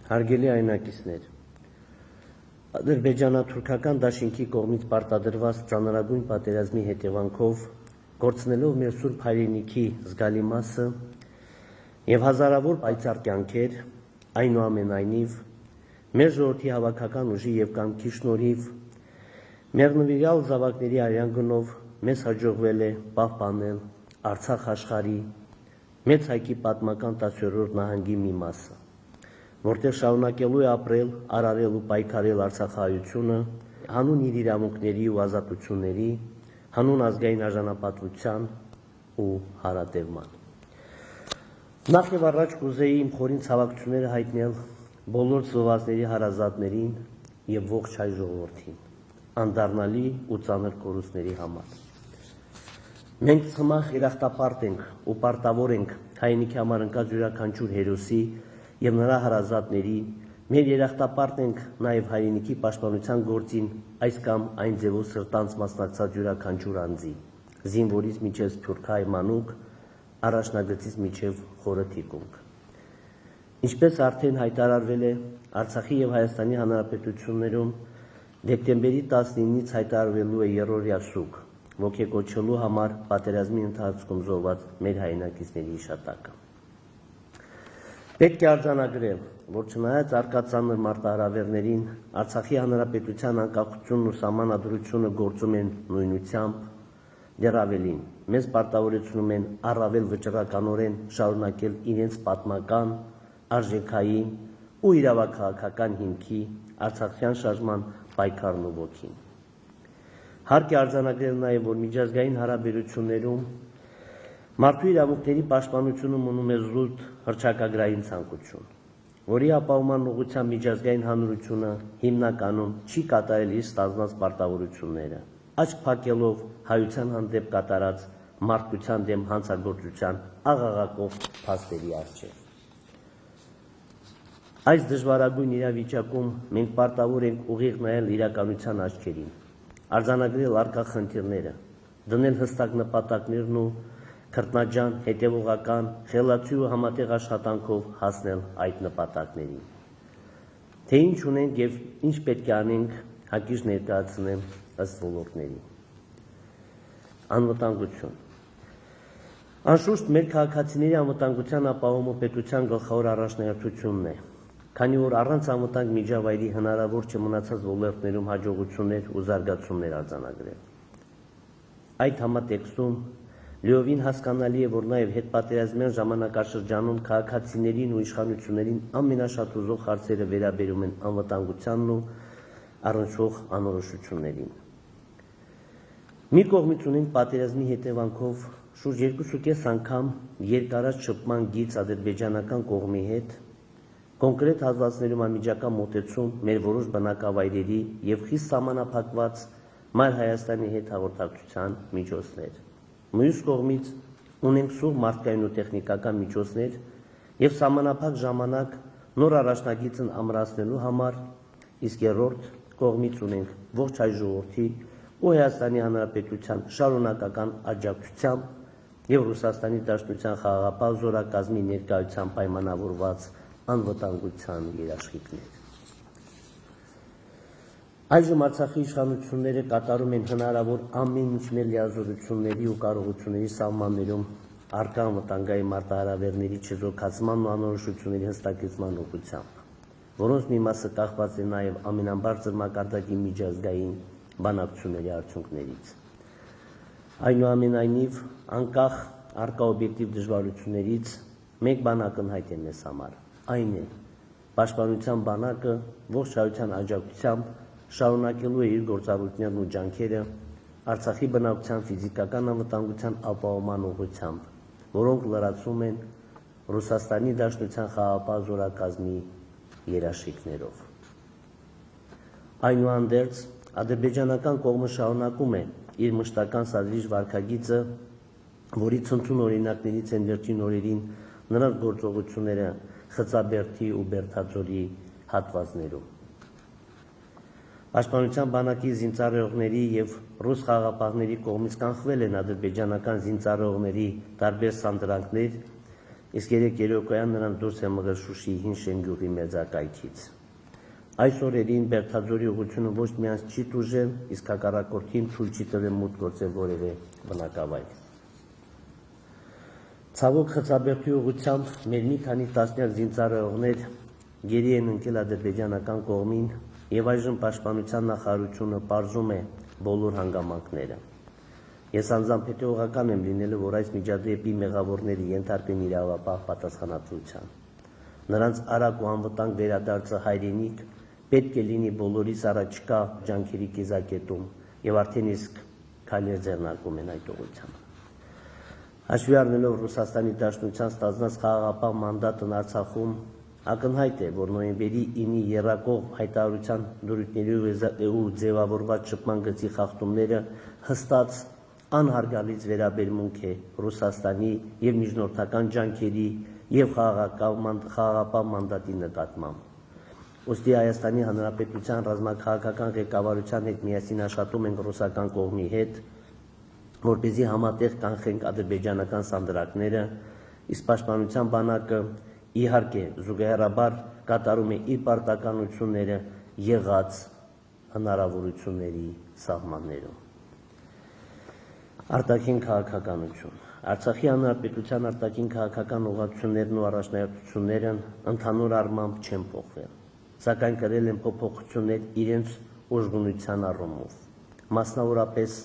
Հարգելի այնակիցներ, Ադրբեջանա-թուրքական դաշինքի կողմից պարտադրված ծանրագույն պատերազմի հետևանքով կորցնելով մեր սուրբ հայրենիքի զգալի մասը եւ հազարավոր պայծառ կյանքեր, այնուամենայնիվ մեր ժողովրդի հավաքական ուժի եւ կամքի շնորհիվ մեր նվիրյալ զավակների արյան գնով մեզ հաջողվել է պահպանել Արցախ աշխարհի մեծ հայքի պատմական 10-րդ նահանգի մի մասը, որտեղ շարունակելու է ապրել, արարել ու պայքարել Արցախահայությունը հանուն իր իրավունքների ու ազատությունների, հանուն ազգային արժանապատվության ու հարատևման։ Նախ եւ առաջ կուզեի իմ խորին ցավակցությունները հայտնել բոլոր զոհվածների հարազատներին եւ ողջ հայ ժողովրդին, անդառնալի ու ծանր կորուստների համար։ Մենք ցմահ երախտապարտ ենք ու պարտավոր ենք հայրենիքի համար ընկած յուրաքանչյուր հերոսի եւ նրա հարազատների, մեր երախտապարտ ենք նաեւ հայրենիքի պաշտպանության գործին այս կամ այն ձևով սրտանց մասնակցած յուրաքանչյուր անձի, զինվորից մինչեւ սփյուռքահայ մանուկ, առաջնագծից մինչեւ խորը թիկունք։ Ինչպես արդեն հայտարարվել է, Արցախի եւ Հայաստանի Հանրապետություններում դեկտեմբերի 19-ից հայտարարվելու է երրորդյա սուկ ոգեկոչելու համար պատերազմի ընթացքում զոհված մեր հայրենակիցների հիշատակը։ Պետք է արձանագրել, որ չնայած առկա ծանր մարտահրավերներին, Արցախի Հանրապետության անկախությունն ու սահմանադրությունը գործում են նույնությամբ, դեռ ավելին, մեզ պարտավորեցնում են առավել վճռականորեն շարունակել իրենց պատմական, արժեքային ու իրավաքաղաքական հիմքի արցախյան շարժման պայքարն ու ոգին։ Հարկ է արձանագրել նաև, որ միջազգային հարաբերություններում մարդու իրավունքների պաշտպանությունը մնում է զուտ հռչակագրային ցանկություն, որի ապահովման ուղղությամբ միջազգային հանրությունը հիմնականում չի կատարել իր ստանձնած պարտավորությունները, աչք փակելով հայության հանդեպ կատարած մարդկության դեմ հանցագործության աղաղակող փաստերի առջև։ Այս դժվարագույն իրավիճակում մենք պարտավոր ենք ուղիղ նայել իրականության աչքերին, արձանագրել առկա խնդիրները, դնել հստակ նպատակներն ու քրտնաջան, հետևողական, խելացի ու համատեղ աշխատանքով հասնել այդ նպատակներին։ Թե ինչ ունենք եւ ինչ պետք է անենք, հակիրճ ներկայացնեմ ըստ ոլորտների։ Անվտանգություն։ Անշուշտ մեր քաղաքացիների անվտանգության ապահովումը պետության գլխավոր առաջնահերթությունն է, քանի որ առանց անվտանգ միջավայրի հնարավոր չէ մնացած ոլորտներում հաջողություններ ու զարգացումներ արձանագրել։ Այդ համատեքստում լիովին հասկանալի է, որ նաև հետպատերազմյան ժամանակաշրջանում քաղաքացիներին ու իշխանություններին ամենաշատ ուզող հարցերը վերաբերում են անվտանգությանն ու առնչվող անորոշություններին։ Մի կողմից ունենք պատերազմի հետևանքով շուրջ 2.5 անգամ երկարած շփման գիծ ադրբեջանական կողմի հետ, կոնկրետ հատվածներում անմիջական մոտեցում մեր որոշ բնակավայրերի եւ խիստ սահմանափակված Մայր Հայաստանի հետ հաղորդակցության միջոցներ։ Մյուս կողմից ունենք սուղ մարդկային ու տեխնիկական միջոցներ եւ սահմանափակ ժամանակ նոր առաջնագիծն ամրացնելու համար, իսկ երրորդ կողմից ունենք ողջ հայ ժողովրդի ու Հայաստանի Հանրապետության շարունակական աջակցությամբ եւ Ռուսաստանի Դաշնության խաղաղապահ զորակազմի ներկայությամբ պայմանավորված անվտանգության երաշխիքներ։ Այժմ Արցախի իշխանությունները կատարում են հնարավոր ամեն ինչ մեր լիազորությունների ու կարողությունների սահմաններում առկա անվտանգային մարտահրավերների չեզոքացման ու անորոշությունների հստակեցման ուղղությամբ, որոնց մի մասը կախված է նաև ամենաբարձր մակարդակի միջազգային բանակցությունների արդյունքներից։ Այնուամենայնիվ, անկախ առկա օբյեկտիվ դժվարություններից մեկ բան ակնհայտ է մեզ համար, այն է, պաշտպանության բանակը ողջ հայության աջակցությամբ շարունակելու է իր գործառույթներն ու ջանքերը Արցախի բնակության ֆիզիկական անվտանգության ապահովման ուղղությամբ, որոնք լրացում են Ռուսաստանի Դաշնության խաղաղապահ զորակազմի երաշխիքներով։ Այնուհանդերձ, ադրբեջանական կողմը շարունակում է իր մշտական սադրիչ վարքագիծը, որի ցնցուն օրինակներից են վերջին օրերին նրանց գործողությունները Խծաբերդի ու Բերդաձորի հատվածներում։ Պաշտպանության բանակի զինծառայողների եւ ռուս խաղաղապահների կողմից կանխվել են ադրբեջանական զինծառայողների տարբեր սանդրանքներ իսկ 3 երեկոյան նրանց դուրս է մղել Շուշիի հին Շենգյուղի մերձակայքից։ Այս օրերին Բերդաձորի ուղղությունը ոչ միայն չի տուժել, իսկ հակառակորդին թույլ չի տվել մուտք գործել որևէ բնակավայր։ Ցավոք Խծաբերդի ուղղությամբ մեր մի քանի տասնյակ զինծառայողներ գերի են ընկել ադրբեջանական կողմին եւ այժմ պաշտպանության նախարարությունը պարզում է բոլոր հանգամանքները։ Ես անձամբ հետևողական եմ լինելու, որ այս միջադեպի մեղավորները ենթարկվեն իրավապահ պատասխանատվության։ Նրանց արագ ու անվտանգ վերադարձը հայրենիք պետք է լինի բոլորիս առաջկա ջանքերի կիզակետում եւ արդեն իսկ քայլեր ձեռնարկում են այդ ուղղությամբ։ Հաշվի առնելով Ռուսաստանի Դաշնության ստանձնած խաղաղապահ մանդատն Արցախում, ակնհայտ է, որ նոյեմբերի 9-ի եռակողմ հայտարարության դրույթների ու ձևավորված շփման գծի խախտումները հստակ անհարգալից վերաբերմունք է Ռուսաստանի եւ միջնորդական ջանքերի եւ խաղաղապահ մանդատի նկատմամբ։ Ուստի Հայաստանի Հանրապետության ռազմաքաղաքական ղեկավարության հետ միասին աշխատում ենք ռուսական կողմի հետ, որպեսզի համատեղ կանխենք ադրբեջանական սանդրակները, իսկ պաշտպանության բանակը իհարկե զուգահեռաբար կատարում է իր պարտականությունները եղած հնարավորությունների սահմաններում։ Արտաքին քաղաքականություն։ Արցախի Հանրապետության արտաքին քաղաքական ուղղություններն ու առաջնահերթությունները ընդհանուր առմամբ չեն փոխվել, սակայն կրել են փոփոխություններ իրենց ուժգնության առումով։ Մասնավորապես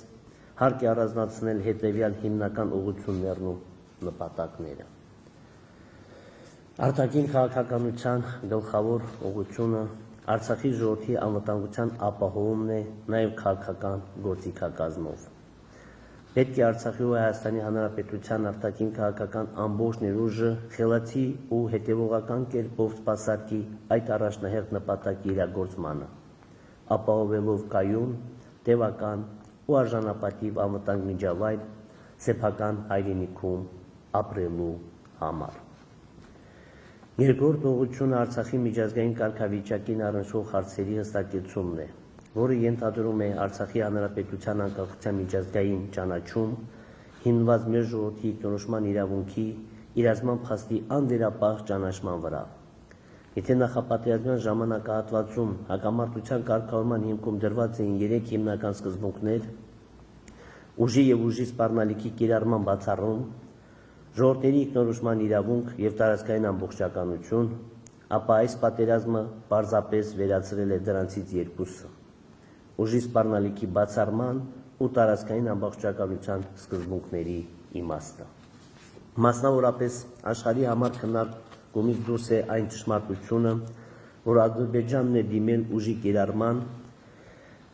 հարկ է առանձնացնել հետևյալ հիմնական ուղղություններն ու նպատակները։ Արտաքին քաղաքականության գլխավոր ուղղությունը Արցախի ժողովրդի անվտանգության ապահովումն է նաև քաղաքական գործիքակազմով։ Պետք է Արցախի ու Հայաստանի Հանրապետության արտաքին քաղաքական ամբողջ ներուժը խելացի ու հետևողական կերպով սպասարկի այդ առաջնահերթ նպատակի իրագործմանը, ապահովելով կայուն, տևական ու արժանապատիվ անվտանգ միջավայր սեփական հայրենիքում ապրելու համար։ Երկրորդ ուղղությունը Արցախի միջազգային կարգավիճակին առնչվող հարցերի հստակեցումն է, որը ենթադրում է Արցախի Հանրապետության անկախության միջազգային ճանաչում, հիմնված մեր ժողովրդի ինքնորոշման իրավունքի իրազման փաստի անվերապահ ճանաչման վրա։ Եթե նախապատերազմյան ժամանակահատվածում հակամարտության կարգավորման հիմքում դրված էին 3 հիմնական սկզբունքներ՝ ուժի եւ ուժի սպառնալիքի կիրառման բացառում, ժողովրդների ինքնորոշման իրավունք եւ տարածքային ամբողջականություն, ապա այս պատերազմը պարզապես վերացրել է դրանցից երկուսը՝ ուժի սպառնալիքի բացառման ու տարածքային ամբողջականության սկզբունքների իմաստը։ Մասնավորապես աշխարհի համար քննարկումից դուրս է այն ճշմարտությունը, որ Ադրբեջանն է դիմել ուժի կիրառման,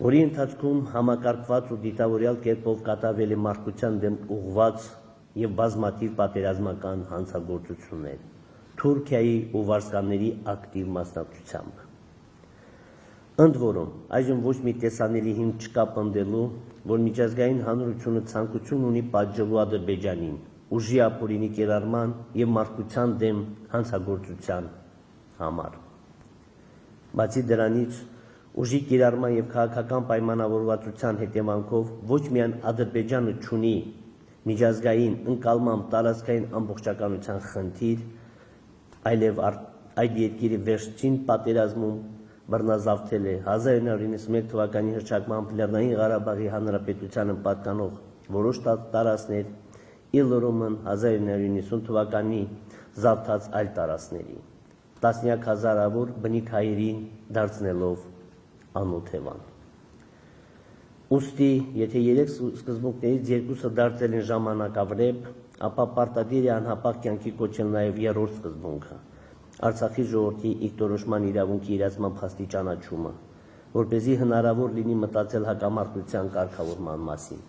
որի ընթացքում համակարգված ու դիտավորյալ կերպով կատարվել է մարդկության դեմ ուղղված եւ բազմաթիվ պատերազմական հանցագործություններ Թուրքիայի ու վարձկանների ակտիվ մասնակցությամբ։ Ընդ որում, այժմ ոչ մի տեսանելի հիմք չկա պնդելու, որ միջազգային հանրությունը ցանկություն ունի պատժելու Ադրբեջանին ուժի ապօրինի կիրառման եւ մարդկության դեմ հանցագործության համար։ Բացի դրանից, ուժի կիրառման եւ քաղաքական պայմանավորվածության հետևանքով ոչ միայն Ադրբեջանը չունի միջազգային ընկալմամբ տարածքային ամբողջականության խնդիր, այլև այդ երկիրը վերջին պատերազմում բռնազավթել է 1991 թվականի հռչակմամբ Լեռնային Ղարաբաղի Հանրապետությանը պատկանող որոշ տարածքներ, Իլրոմն 1990 թվականի զավթած այլ տարածքների, տասնյակ հազարավոր բնիկ հայերին դարձնելով անօթևան։ Ուստի, եթե 3 սկզբունքներից երկուսը դարձել են ժամանակավրեպ, ապա պարտադիր է անհապաղ կյանքի կոչել նաև 3-րդ սկզբունքը՝ Արցախի ժողովրդի ինքնորոշման իրավունքի իրացման փաստի ճանաչումը, որպեսզի հնարավոր լինի մտածել հակամարտության կարգավորման մասին։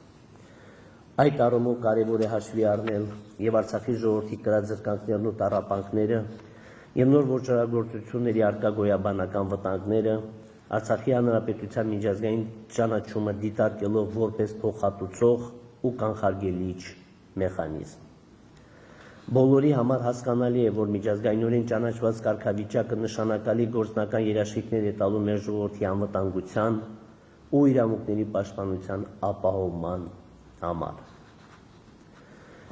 Այդ առումով կարևոր է հաշվի առնել եւ Արցախի ժողովրդի կրած զրկանքներն ու տառապանքները եւ նոր ոչռագործությունների արկա գոյաբանական վտանգները, Արցախի Հանրապետության միջազգային ճանաչումը դիտարկելով որպես փոխհատուցող ու կանխարգելիչ մեխանիզմ։ Բոլորի համար հասկանալի է, որ միջազգայինորեն ճանաչված կարգավիճակը նշանակալի գործնական երաշխիքներ է տալու մեր ժողովրդի անվտանգության ու իրավունքների պաշտպանության ապահովման համար։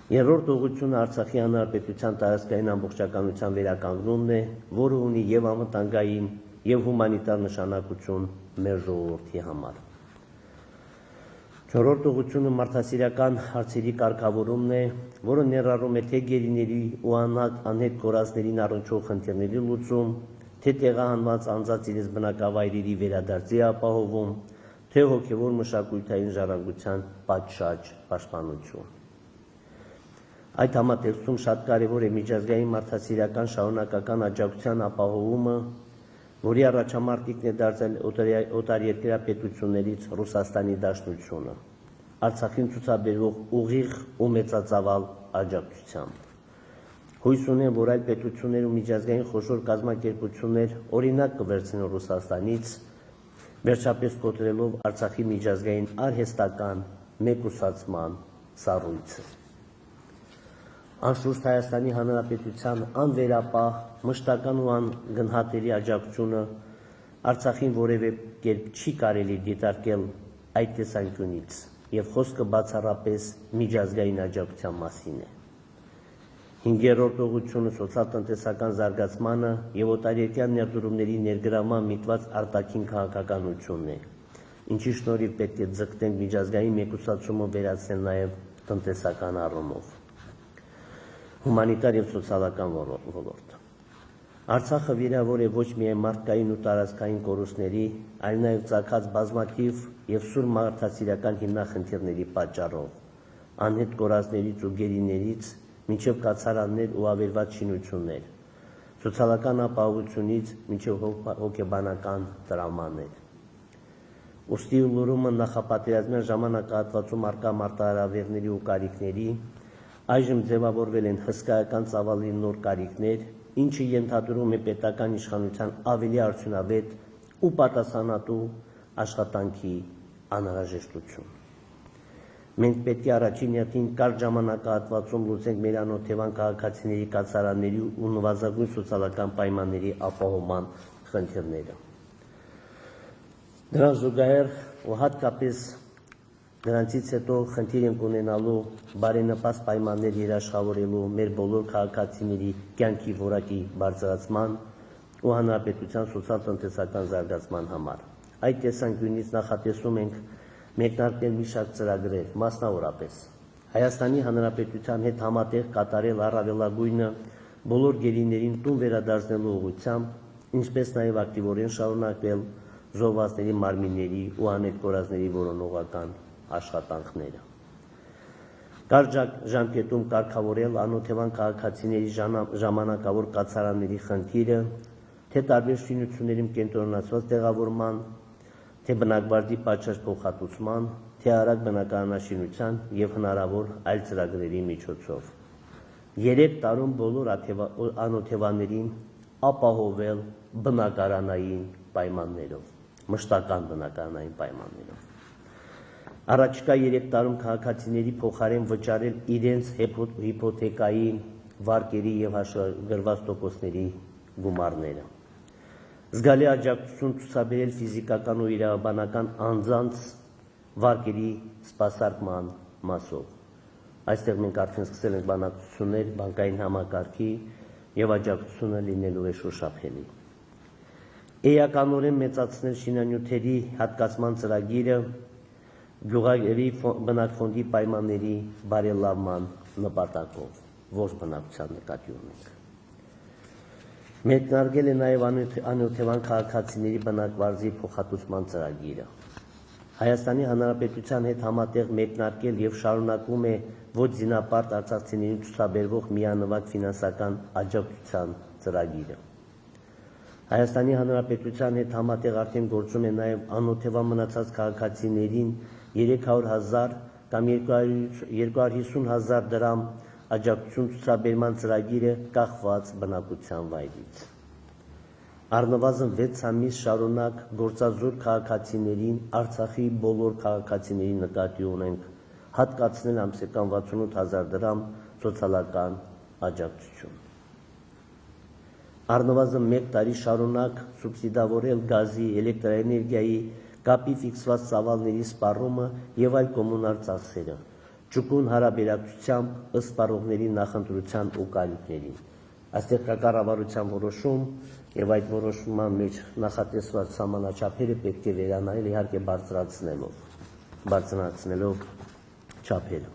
Երրորդ ուղղությունը Արցախի հանրապետության տարածքային ամբողջականության վերականգնումն է, որը ունի եւ անվտանգային եւ հումանիտար նշանակություն մեր ժողովրդի համար։ Չորրորդ ուղղությունը մարդասիրական հարցերի կարգավորումն է, որը ներառում է թե գերիների ու անհետ կորածներին առնչվող խնդիրների լուծում, թե տեղահանված անձանց իրենց բնակավայրերի վերադարձի ապահովում, թե հոգևոր մշակութային ժառանգության պատշաճ պաշտպանություն։ Այդ համատեքստում շատ կարևոր է միջազգային մարդասիրական շարունակական աջակցության ապահովումը, որի առաջամարտիկն է դարձել օտարերկրյա պետություններից Ռուսաստանի Դաշնությունը, Արցախին ցուցաբերվող ուղիղ ու մեծածավալ աջակցությամբ։ Հույս ունեմ, որ այլ պետություններ ու միջազգային խոշոր կազմակերպություններ օրինակ կվերցնեն Ռուսաստանից, վերջապես կոտրելով Արցախի միջազգային արհեստական մեկուսացման սառույցը։ Անշուշտ Հայաստանի Հանրապետության անվերապահ, մշտական ու անգնահատելի աջակցությունը Արցախին որևէ կերպ չի կարելի դիտարկել այդ տեսանկյունից, եւ խոսքը բացառապես միջազգային աջակցության մասին է։ Հինգերորդ ուղղությունը սոցիալ-տնտեսական զարգացմանը եւ օտարերկրյա ներդրումների ներգրավման միտված արտաքին քաղաքականությունն է, ինչի շնորհիվ պետք է ձգտենք միջազգային մեկուսացումը վերացնել նաեւ տնտեսական առումով։ Հումանիտար եւ սոցիալական ոլորտ։ Արցախը վիրավոր է ոչ միայն մարդկային ու տարածքային կորուստների, այլ նաեւ ծագած բազմաթիվ եւ սուր մարդասիրական հիմնախնդիրների պատճառով, անհետ կորածներից ու գերիներից մինչև կացարաններ ու ավերված շինություններ, սոցիալական ապահովությունից մինչև հոգեբանական տրավմաներ։ Ուստի լուրումը նախապատերազմյան ժամանակահատվածում արկա մարտահրավերների ու կարիքների այժմ ձևավորվել են հսկայական ծավալի նոր կարիքներ, ինչը ենթադրում է պետական իշխանության ավելի արդյունավետ ու պատասխանատու աշխատանքի անհրաժեշտություն։ Մենք պետք է առաջին հերթին կարճ ժամանակահատվածում լուծենք մեր անօթևան քաղաքացիների կացարանների ու նվազագույն սոցիալական պայմանների ապահովման խնդիրները։ Դրան զուգահեռ ու հատկապես դրանցից հետո խնդիր ենք ունենալու բարենպաստ պայմաններ երաշխավորելու մեր բոլոր քաղաքացիների կյանքի որակի բարձրացման ու հանրապետության սոցիալ-տնտեսական զարգացման համար։ Այդ տեսանկյունից նախատեսում ենք մեկնարկել մի շարք ծրագրեր, մասնավորապես Հայաստանի Հանրապետության հետ համատեղ կատարել առավելագույնը բոլոր գերիներին տուն վերադարձնելու ուղղությամբ, ինչպես նաև ակտիվորեն շարունակվել զոհվածների մարմինների ու անհետ կորածների որոնողական աշխատանքները։ Կարճ ժամկետում կարգավորել անօթևան քաղաքացիների ժամանակավոր կացարանների խնդիրը, թե տարբեր շինություններում կենտրոնացված տեղավորման, թե բնակվարձի պատշաճ փոխհատուցման, թե արագ բնակարանաշինության եւ հնարավոր այլ ծրագրերի միջոցով։ 3 տարում բոլոր անօթևաներին ապահովել բնակարանային պայմաններով, մշտական բնակարանային պայմաններով։ Առաջիկա 3 տարում քաղաքացիների փոխարեն վճարել իրենց հիփոթեկայի վարկերի եւ հաշվագրված տոկոսների գումարները։ Զգալի աջակցություն ցուցաբերել ֆիզիկական ու իրավաբանական անձանց վարկերի սպասարկման մասով։ Այստեղ մենք արդեն սկսել ենք բանակցություններ բանկային համակարգի եւ աջակցությունը լինելու է շոշափելի։ Էականորեն մեծացնել շինանյութերի հատկացման ծրագիրը գյուղերի բնակֆոնդի պայմանների բարելավման նպատակով, ոչ բնակության նկատի ունենք։ Մեկնարկել է նաև անօթևան քաղաքացիների բնակվարձի փոխհատուցման ծրագիրը։ Հայաստանի Հանրապետության հետ համատեղ մեկնարկել եւ շարունակվում է ոչ զինապարտ արցախցիներին ցուցաբերվող միանվագ ֆինանսական աջակցության ծրագիրը։ Հայաստանի Հանրապետության հետ համատեղ արդեն գործում է նաև անօթևան մնացած քաղաքացիներին 300,000 կամ 250,000 դրամ աջակցություն ցուցաբերման ծրագիրը կախված բնակության վայրից։ Առնվազն 6 ամիս շարունակ գործազուրկ քաղաքացիներին, Արցախի բոլոր քաղաքացիների նկատի ունենք հատկացնել ամսական 68,000 դրամ սոցիալական աջակցություն։ Առնվազն 1 տարի շարունակ սուբսիդավորել գազի, էլեկտրաէներգիայի, կապի ֆիքսված ծավալների սպառումը եւ այլ կոմունալ ծախսերը, ճկուն հարաբերակցությամբ ըստ պարողների նախընտրության ու կալիքներին։ Այստեղ կա կառավարության որոշում եւ այդ որոշման մեջ նախատեսված սահմանաչափերը պետք է վերանայել իհարկե բարձրացնելով չափերը։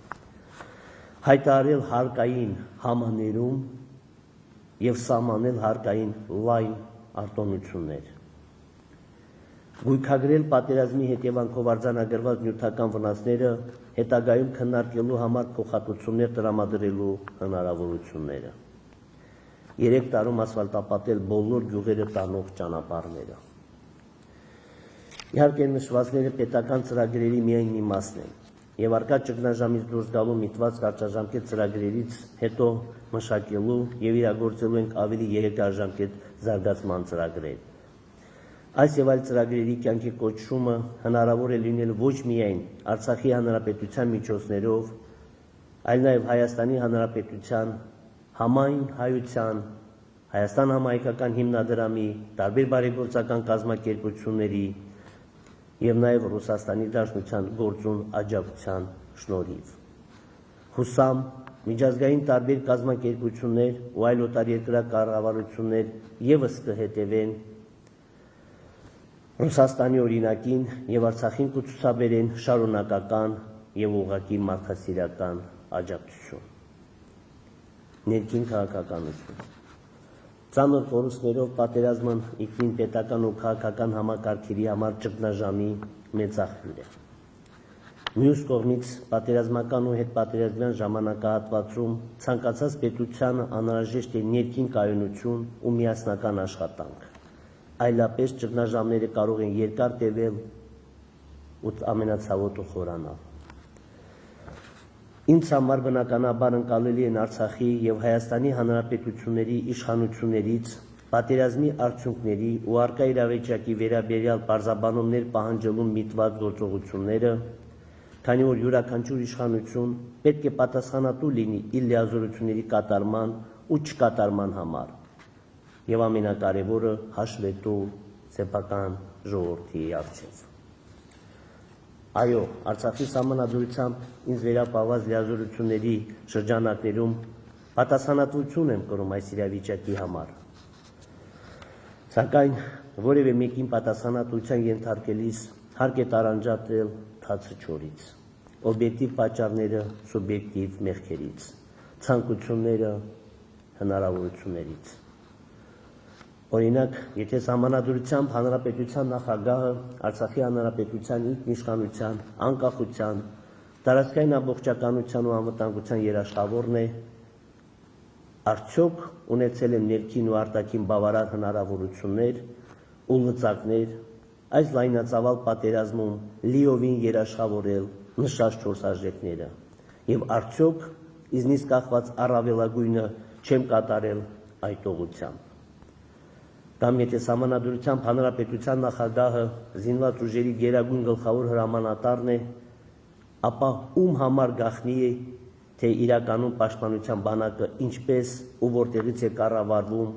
Հայտարարել հարկային համաներում եւ սահմանել հարկային լայն արտոնություններ։ Գույքագրել պատերազմի հետևանքով արձանագրված նյութական վնասները հետագայում քննարկելու համար փոխհատուցումներ տրամադրելու հնարավորությունները։ 3 տարում ասֆալտապատել բոլոր գյուղերը տանող ճանապարհները։ Իհարկե նշվածները պետական ծրագրերի միայն մի մասն են եւ արկա ճգնաժամից դուրս գալու միտված կարճաժամկետ ծրագրերից հետո մշակելու եւ իրագործելու ենք ավելի երկարաժամկետ զարգացման ծրագրեր։ Այս եւ այլ ծրագրերի կյանքի կոչումը հնարավոր է լինել ոչ միայն Արցախի Հանրապետության միջոցներով, այլ նաեւ Հայաստանի Հանրապետության համայն հայության, Հայաստան համահայկական հիմնադրամի, տարբեր բարեգործական կազմակերպությունների եւ նաեւ Ռուսաստանի Դաշնության գործուն աջակցության շնորհիվ։ Հուսամ միջազգային տարբեր կազմակերպություններ ու այլ օտարերկրյա կառավարություններ եւս կհետևեն Ռուսաստանի օրինակին եւ Արցախին կցուցաբերեն շարունակական եւ ուղղակի մարդասիրական աջակցություն։ Ներքին քաղաքականություն։ Ծանր կորուստներով պատերազմն ինքնին պետական ու քաղաքական համակարգերի համար ճգնաժամի մեծ աղբյուր է։ Մյուս կողմից պատերազմական ու հետպատերազմյան ժամանակահատվածում ցանկացած պետությանը անհրաժեշտ է ներքին կայունություն ու միասնական աշխատանք։ Այլապես ճգնաժամերը կարող են երկար տևել ու ամենացավոտը խորանալ։ Ինձ համար բնականաբար ընկալելի են Արցախի եւ Հայաստանի Հանրապետությունների իշխանություններից պատերազմի արդյունքների ու արկա իրավիճակի վերաբերյալ պարզաբանումներ պահանջելու միտված գործողությունները, քանի որ յուրաքանչյուր իշխանություն պետք է պատասխանատու լինի իր լիազորությունների կատարման ու չկատարման համար եւ ամենակարևորը հաշվետու սեփական ժողովրդի առջեւ։ Այո, Արցախի սահմանադրությամբ ինձ վերապահված լիազորությունների շրջանակներում պատասխանատվություն եմ կրում այս իրավիճակի համար։ Սակայն որևէ մեկին պատասխանատվության ենթարկելիս հարկ է տարանջատել թացը չորից, օբյեկտիվ պատճառները սուբյեկտիվ մեղքերից, ցանկությունները հնարավորություններից։ Օրինակ, եթե սահմանադրությամբ հանրապետության նախագահը Արցախի հանրապետության ինքնիշխանության, անկախության, տարածքային ամբողջականության ու անվտանգության երաշխավորն է, արդյոք ունեցել են ներքին ու արտաքին բավարար հնարավորություններ ու լծակներ այս լայնածավալ պատերազմում լիովին երաշխավորել նշած 4 արժեքները եւ արդյոք իզնից կախված առավելագույնը չեմ կատարել այդ ուղղությամբ։ Կամ եթե սահմանադրությամբ հանրապետության նախագահը զինված ուժերի գերագույն գլխավոր հրամանատարն է, ապա ում համար գաղտնի է, թե իրականում պաշտպանության բանակը ինչպես ու որտեղից է կառավարվում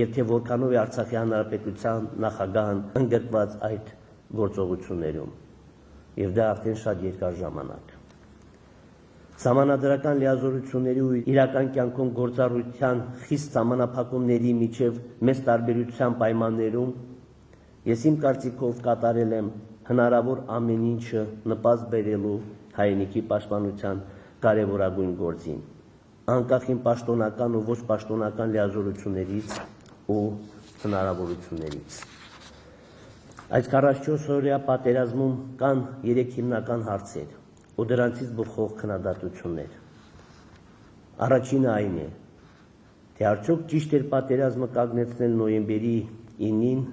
եւ թե որքանով է Արցախի հանրապետության նախագահն ընդգրկված այդ գործողություններում, եւ դա արդեն շատ երկար ժամանակ։ Սահմանադրական լիազորությունների ու իրական կյանքում գործառույթյան խիստ սահմանափակումների միջև մեծ տարբերության պայմաններում ես իմ կարծիքով կատարել եմ հնարավոր ամեն ինչը նպաստ բերելու հայրենիքի պաշտպանության կարևորագույն գործին, անկախ իմ պաշտոնական ու ոչ պաշտոնական լիազորություններից ու հնարավորություններից։ Այս 44 օրյա պատերազմում կան 3 հիմնական հարցեր ու դրանցից բխող քննադատություններ։ Առաջինը այն է, թե արդյոք ճիշտ էր պատերազմը կանգնեցնել նոյեմբերի 9-ին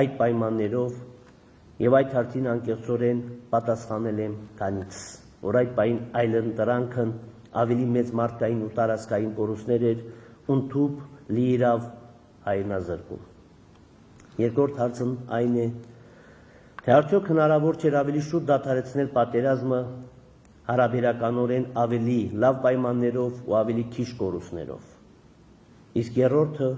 այդ պայմաններով եւ այդ հարցին անկեղծորեն պատասխանել եմ, քանից որ այդ պայն այլընտրանքն ավելի մեծ մարդկային ու տարածքային կորուստներ էր ընդཐུպ լիիրավ հայրենազրկում։ Երկրորդ հարցն այն է, թե արդյոք հնարավոր չէր ավելի շուտ դադարեցնել պատերազմը հարաբերականորեն ավելի լավ պայմաններով ու ավելի քիչ կորուստներով։ Իսկ երրորդը,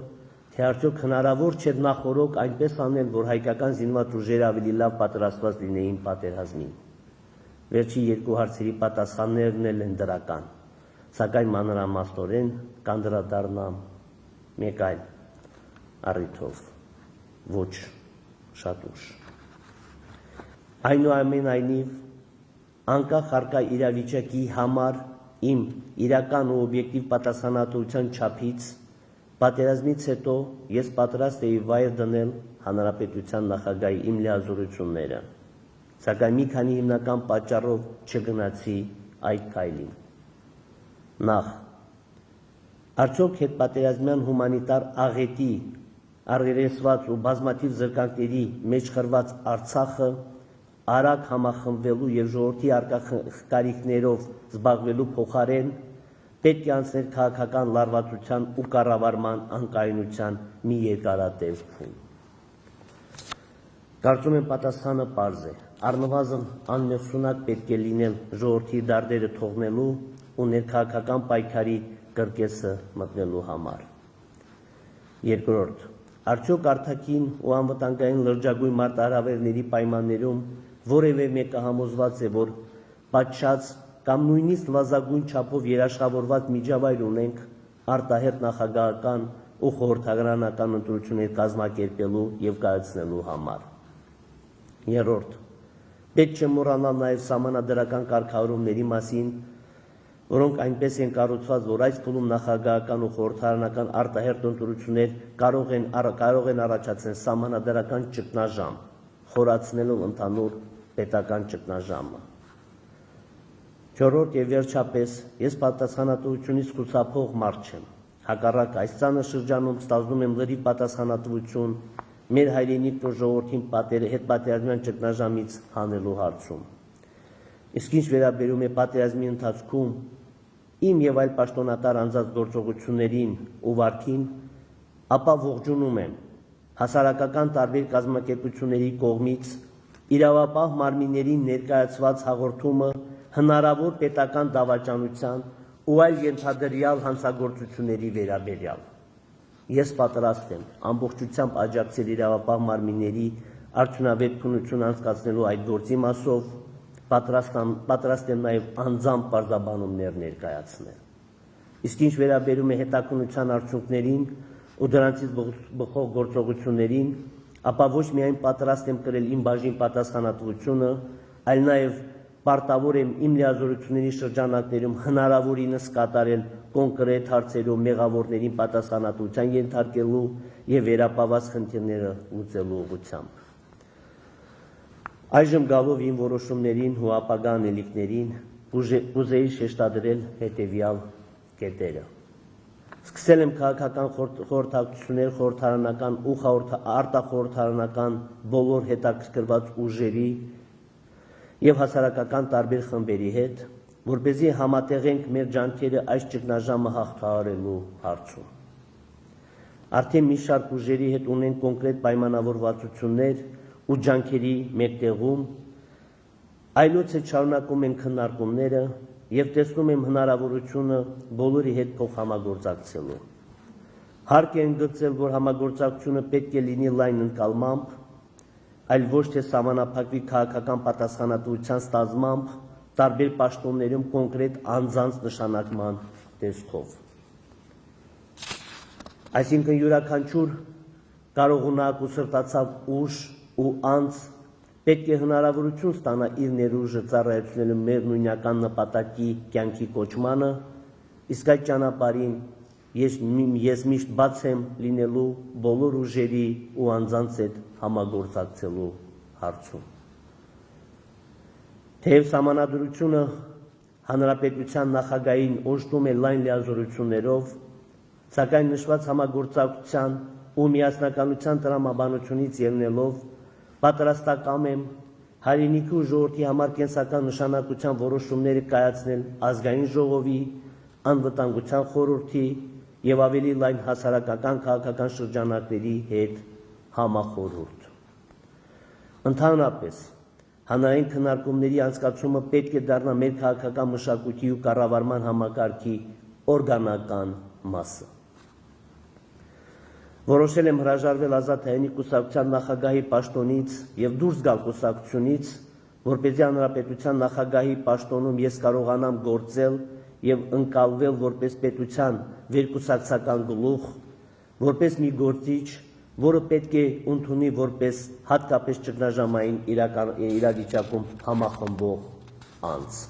թե արդյոք հնարավոր չէր նախօրոք այնպես անել, որ հայկական զինված ուժերը ավելի լավ պատրաստված լինեին պատերազմին։ Վերջի երկու հարցերի պատասխաններն էլ են դրական, սակայն մանրամասնորեն կանդրադառնամ մեկ այլ առիթով, ոչ շատ ուշ։ Այնուամենայնիվ, անկախ առկա իրավիճակի համար իմ իրական ու օբյեկտիվ պատասխանատվության չափից, պատերազմից հետո ես պատրաստ էի վայր դնել հանրապետության նախագահի իմ լիազորությունները, սակայն մի քանի հիմնական պատճառով չգնացի այդ քայլին։ Նախ, արդյոք հետպատերազմյան հումանիտար աղետի, առերեսված ու բազմաթիվ զրկանքների մեջ խրված Արցախը արագ համախմբվելու եւ ժողովրդի առկա կարիքներով զբաղվելու փոխարեն պետք է անցներ քաղաքական լարվածության ու կառավարման անկայունության մի երկարատև փուլ։ Կարծում եմ պատասխանը պարզ է, առնվազն անմեղսունակ պետք է լինել ժողովրդի դարդերը թողնելու ու ներքաղաքական պայքարի կրկեսը մտնելու համար։ Երկրորդ, արդյոք արտաքին ու անվտանգային լրջագույն մարտահրավերների պայմաններում որևէ մեկը համոզված է, որ պատշաճ կամ նույնիսկ նվազագույն չափով երաշխավորված միջավայր ունենք արտահերթ նախագահական ու խորհրդարանական ընտրություններ կազմակերպելու եւ կայացնելու համար։ Երրորդ, պետք չէ մոռանալ նաեւ սահմանադրական կարգավորումների մասին, որոնք այնպես են կառուցված, որ այս փուլում նախագահական ու խորհրդարանական արտահերթ ընտրություններ կարող են առաջացնել սահմանադրական ճգնաժամ, խորացնելով ընդհանուր պետական ճգնաժամը։ Չորրորդ եւ վերջապես, ես պատասխանատվությունից խուսափող մարդ չեմ։ Հակառակ այս ծանր շրջանում ստանձնում եմ լրիվ պատասխանատվություն մեր հայրենիք ու ժողովրդին հետպատերազմյան ճգնաժամից հանելու հարցում։ Իսկ ինչ վերաբերում է պատերազմի ընթացքում իմ եւ այլ պաշտոնատար անձանց գործողություններին ու վարքին, ապա ողջունում եմ հասարակական տարբեր կազմակերպությունների կողմից իրավապահ մարմիններին ներկայացված հաղորդումը հնարավոր պետական դավաճանության ու այլ ենթադրյալ հանցագործությունների վերաբերյալ։ Ես պատրաստ եմ ամբողջությամբ աջակցել իրավապահ մարմինների արդյունավետ քննություն անցկացնելու այդ գործի մասով, պատրաստ եմ նաև անձամբ պարզաբանումներ ներկայացնել։ Իսկ ինչ վերաբերում է հետաքննության արդյունքներին ու դրանցից բխող գործողություններին, ապա ոչ միայն պատրաստ եմ կրել իմ բաժին պատասխանատվությունը, այլ նաև պարտավոր եմ իմ լիազորությունների շրջանակներում հնարավորինս կատարել կոնկրետ հարցերով մեղավորներին պատասխանատվության ենթարկելու եւ վերապահված խնդիրները լուծելու ուղղությամբ։ Այժմ գալով իմ որոշումներին ու ապագա անելիքներին կուզեի շեշտադրել հետեւյալ կետերը։ Սկսել եմ քաղաքական խորհրդակցություններ խորհրդարանական ու արտախորհրդարանական բոլոր հետաքրքրված ուժերի եւ հասարակական տարբեր խմբերի հետ, որպեսզի համատեղենք մեր ջանքերը այս ճգնաժամը հաղթահարելու հարցում։ Արդեն մի շարք ուժերի հետ ունենք կոնկրետ պայմանավորվածություններ ու ջանքերի մեկտեղում, այլոց հետ շարունակում ենք քննարկումները եւ տեսնում եմ հնարավորությունը բոլորի հետ փոխհամագործակցելու։ Հարկ է ընդգծել, որ համագործակցությունը պետք է լինի լայն ընկալմամբ, այլ ոչ թե սահմանափակվի քաղաքական պատասխանատվության ստանձնմամբ տարբեր պաշտոններում կոնկրետ անձանց նշանակման տեսքով։ Այսինքն յուրաքանչյուր կարողունակ ու սրտացավ ուժ ու անձ պետք է հնարավորություն ստանա իր ներուժը ծառայեցնելու մեր նույնական նպատակի կյանքի կոչմանը, իսկ այդ ճանապարհին ես միշտ բաց եմ լինելու բոլոր ուժերի ու անձանց հետ համագործակցելու հարցում։ Թեև սահմանադրությունը հանրապետության նախագահին օժտում է լայն լիազորություններով, սակայն նշված համագործակցության ու միասնականության տրամաբանությունից ելնելով պատրաստակամ եմ հայրենիքի ու ժողովրդի համար կենսական նշանակության որոշումները կայացնել ազգային ժողովի, անվտանգության խորհրդի եւ ավելի լայն հասարակական քաղաքական շրջանակների հետ համախորհուրդ։ Ընդհանրապես, հանրային քննարկումների անցկացումը պետք է դառնա մեր քաղաքական մշակույթի ու կառավարման համակարգի օրգանական մասը։ Որոշել եմ հրաժարվել Ազատ հայերենի կուսակցության նախագահի պաշտոնից եւ դուրս գալ կուսակցությունից, որպեսզի հանրապետության նախագահի պաշտոնում ես կարողանամ գործել եւ ընկալվել որպես պետության վերկուսակցական գլուխ, որպես մի գործիչ, որը պետք է ընդունի որպես հատկապես ճգնաժամային իրավիճակում համախմբող անձ։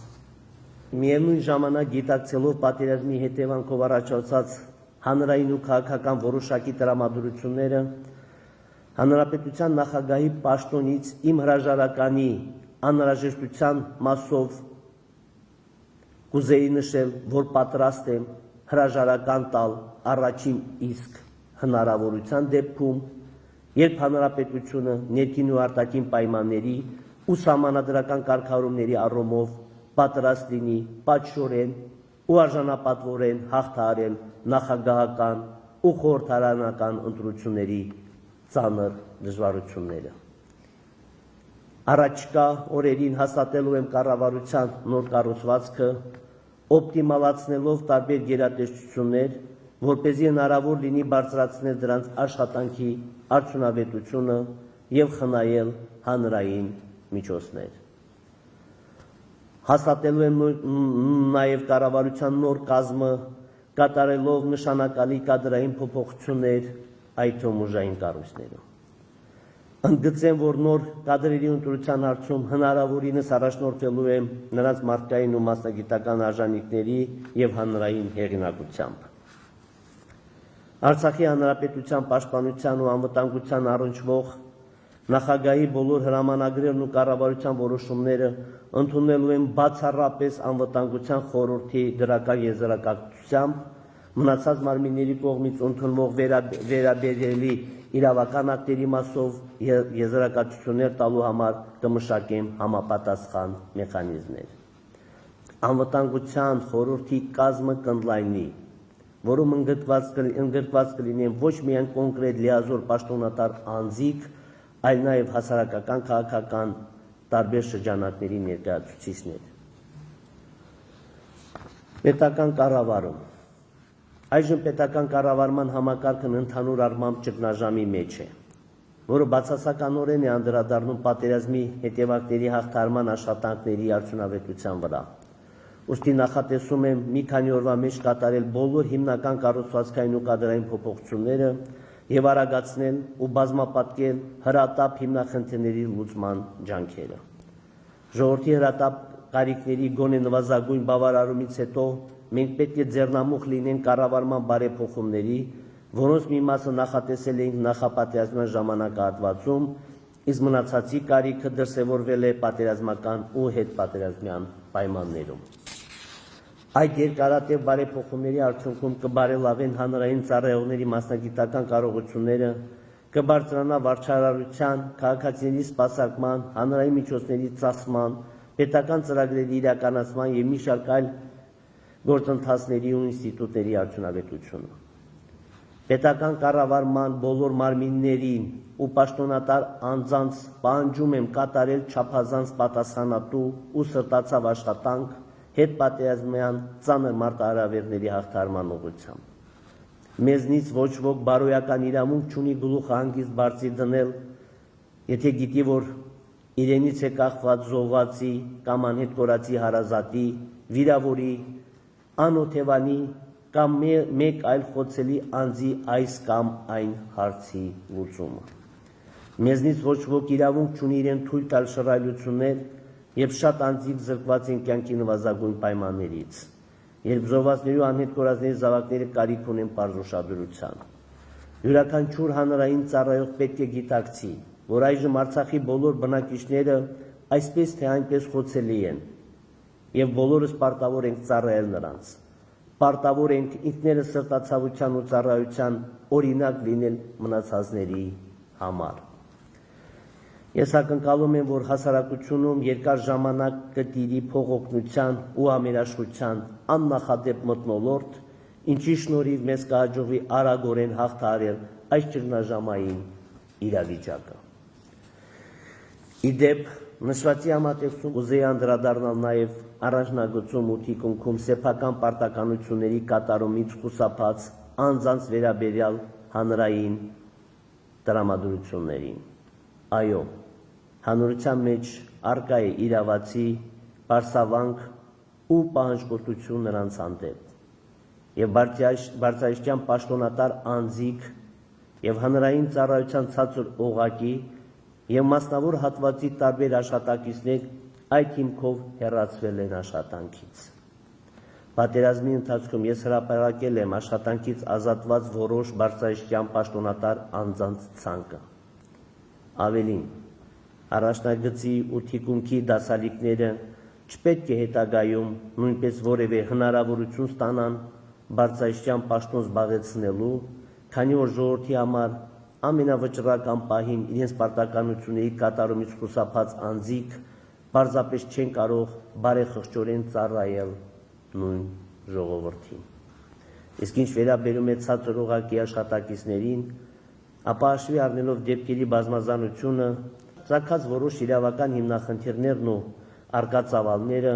Միևնույն ժամանակ գիտակցելով պատերազմի հետևանքով առաջացած հանրային ու քաղաքական որոշակի տրամադրությունները, հանրապետության նախագահի պաշտոնից իմ հրաժարականի անհրաժեշտության մասով կուզեի նշել, որ պատրաստ եմ հրաժարական տալ առաջին իսկ հնարավորության դեպքում, երբ հանրապետությունը ներքին ու արտաքին պայմանների ու սահմանադրական կարգավորումների առումով պատրաստ լինի պատշորեն ու արժանապատվորեն հաղթահարել նախագահական ու խորհրդարանական ընտրությունների ծանր դժվարությունները։ Առաջկա օրերին հաստատելու եմ կառավարության նոր կառուցվածքը, օպտիմալացնելով տարբեր գերատեսչություններ, որպեսզի հնարավոր լինի բարձրացնել դրանց աշխատանքի արդյունավետությունը եւ խնայել հանրային միջոցներ։ Հաստատելու եմ նաեւ կառավարության նոր կազմը, կատարելով նշանակալի կադրային փոփոխություններ, այդ թվում ուժային կառույցներում։ Ընդգծեմ, որ նոր կադրերի ընտրության հարցում հնարավորինս առաջնորդվելու եմ նրանց մարդկային ու մասնագիտական արժանինքների եւ հանրային հեղինակությամբ։ Արցախի հանրապետության պաշտպանության ու անվտանգության առնչվող նախագահի բոլոր հրամանագրերն ու կառավարության որոշումները ընդունելու եմ բացառապես անվտանգության խորհրդի դրական եզրակացությամբ, մնացած մարմինների կողմից ընդունվող վերաբերելի իրավական ակտերի մասով եզրակացություններ տալու համար կմշակեմ համապատասխան մեխանիզմներ։ Անվտանգության խորհրդի կազմը կընդլայնի, որում ընդգրկված կլինեն ոչ միայն կոնկրետ լիազոր պաշտոնատար անձիկ, այլ նաև հասարակական քաղաքական տարբեր շրջանակների ներկայացուցիչներ։ Պետական կառավարում։ Այժմ պետական կառավարման համակարգն ընդհանուր առմամբ ճգնաժամի մեջ է, որը բացասականորեն է անդրադառնում պատերազմի հետևանքների հաղթահարման աշխատանքների արդյունավետության վրա։ Ուստի նախատեսում եմ մի քանի օրվա մեջ կատարել բոլոր հիմնական կառուցվածքային ու կադրային փոփոխությունները եւ արագացնել ու բազմապատկել հրատապ հիմնախնդիրների լուծման ջանքերը։ Ժողովրդի հրատապ կարիքների գոնե նվազագույն բավարարումից հետո մենք պետք է ձեռնամուխ լինենք կառավարման բարեփոխումների, որոնց մի մասը նախատեսել էինք նախապատերազմյան ժամանակահատվածում, իսկ մնացածի կարիքը դրսևորվել է պատերազմական ու հետպատերազմյան պայմաններում։ Այդ երկարատև բարեփոխումների արդյունքում կբարելավեն հանրային ծառայողների մասնագիտական կարողությունները, կբարձրանա վարչարարության, քաղաքացիների սպասարկման, հանրային միջոցների ծախսման, պետական ծրագրերի իրականացման եւ մի շարք այլ գործընթացների ու ինստիտուտների արդյունավետությունը։ Պետական կառավարման բոլոր մարմիններին ու պաշտոնատար անձանց պահանջում եմ կատարել չափազանց պատասխանատու ու սրտացավ աշխատանք հետպատերազմյան ծանր մարտահրավերների հաղթահարման ուղղությամբ։ Մեզնից ոչ ոք բարոյական իրավունք չունի գլուխը հանգիստ բարձի դնել, եթե գիտի, որ իրենից է կախված զոհվածի կամ անհետ կորածի հարազատի, վիրավորի, անօթևանի կամ մեկ այլ խոցելի անձի այս կամ այն հարցի լուծումը։ Մեզնից ոչ ոք իրավունք չունի իրեն թույլ տալ շռայլություններ, երբ շատ անձիկ զրկված են կյանքի նվազագույն պայմաններից, երբ զոհվածների ու անհետ կորածների զավակները կարիք ունեն պարզուշադրության։ Յուրաքանչյուր հանրային ծառայող պետք է գիտակցի, որ այժմ Արցախի բոլոր բնակիչները այսպես թե այնպես խոցելի են, եւ բոլորս պարտավոր ենք ծառայել նրանց։ Պարտավոր ենք ինքներս սրտացավության ու ծառայության օրինակ լինել մնացածների համար։ Ես ակնկալում եմ, որ հասարակությունում երկար ժամանակ կտիրի փողօգնության ու ամերաշխության աննախադեպ մթնոլորտ, ինչի շնորհիվ մեզ կհաջողվի արագորեն հաղթահարել այս ճգնաժամային իրավիճակը։ Իդեպ, նշվածի համատեքստում կուզեի անդրադառնալ նաև առաջնագծում ու թիկունքում սեփական պարտականությունների կատարումից խուսափած անձանց վերաբերյալ հանրային տրամադրություններին։ Այո, հանրության մեջ արկա է իրավացի, պարսավանք ու պահանջկոտություն նրանց հանդեպ եւ բարձրաստիճան պաշտոնատար անձիկ եւ հանրային ծառայության ցածր օղակի եւ մասնավոր հատվածի տարբեր աշխատակիցներ այդ հիմքով հեռացվել են աշխատանքից։ Պատերազմի ընթացքում ես հրապարակել եմ աշխատանքից ազատված որոշ բարձրաստիճան պաշտոնատար անձանց ցանկը։ Ավելին, առաջնագծի ու թիկունքի դասալիկները չպետք է հետագայում նույնպես որևէ հնարավորություն ստանան բարձրաստիճան պաշտոն զբաղեցնելու, քանի որ ժողովրդի համար ամենավճռական պահին իրենց պարտականությունների կատարումից խուսափած անձիկ պարզապես չեն կարող բարեխղճորեն ծառայել նույն ժողովրդին։ Իսկ ինչ վերաբերում է ցածր օղակի աշխատակիցներին, ապա հաշվի առնելով դեպքերի բազմազանությունը, ծագած որոշ իրավական հիմնախնդիրներն ու արկա ծավալները,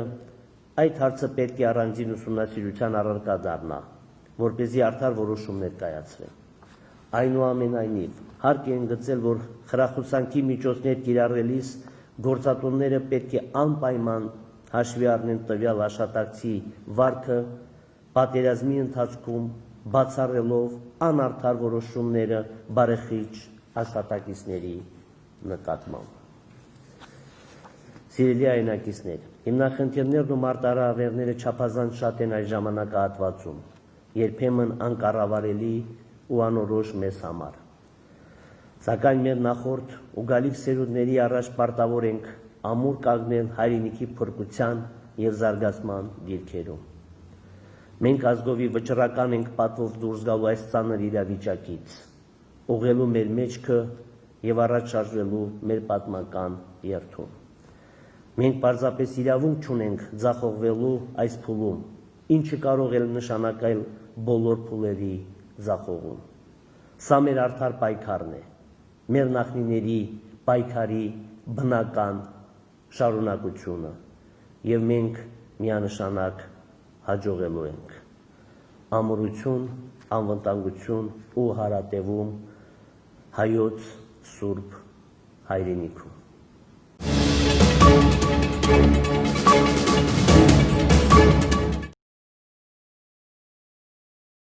այդ հարցը պետք է առանձին ուսումնասիրության առարկա դառնա, որպեսզի արդար որոշումներ կայացվեն։ Այնուամենայնիվ, հարկ է ընդգծել, որ խրախուսանքի միջոցներ կիրառելիս գործատուները պետք է անպայման հաշվի առնեն տվյալ աշխատակցի վարքը, պատերազմի ընթացքում բացառելով անարդար որոշումները բարեխիղճ աշխատակիցների նկատմամբ։ Սիրելի այնակիցներ, հիմնախնդիրներն ու մարտահրավերները չափազանց շատ են այս ժամանակահատվածում, երբեմն անկառավարելի ու անորոշ մեզ համար։ Սակայն մեր նախորդ ու գալիք սերունդների առաջ պարտավոր ենք ամուր կանգնել հայրենիքի փրկության եւ զարգացման դիրքերում։ Մենք ազգովի վճռական ենք պատվով դուրս գալու այս ծանր իրավիճակից, ուղղելու մեր մեջքը եւ առաջ շարժվելու մեր պատմական երթում։ Մենք պարզապես իրավունք չունենք ձախողվելու այս փուլում, ինչը կարող է նշանակել բոլոր փուլերի ձախողում։ Սա մեր արդար պայքարն է, մեր նախնիների պայքարի բնական շարունակությունը, եւ մենք միանշանակ հաջողելու ենք։ Ամրություն, անվտանգություն ու հարատևում հայոց սուրբ հայրենիքում։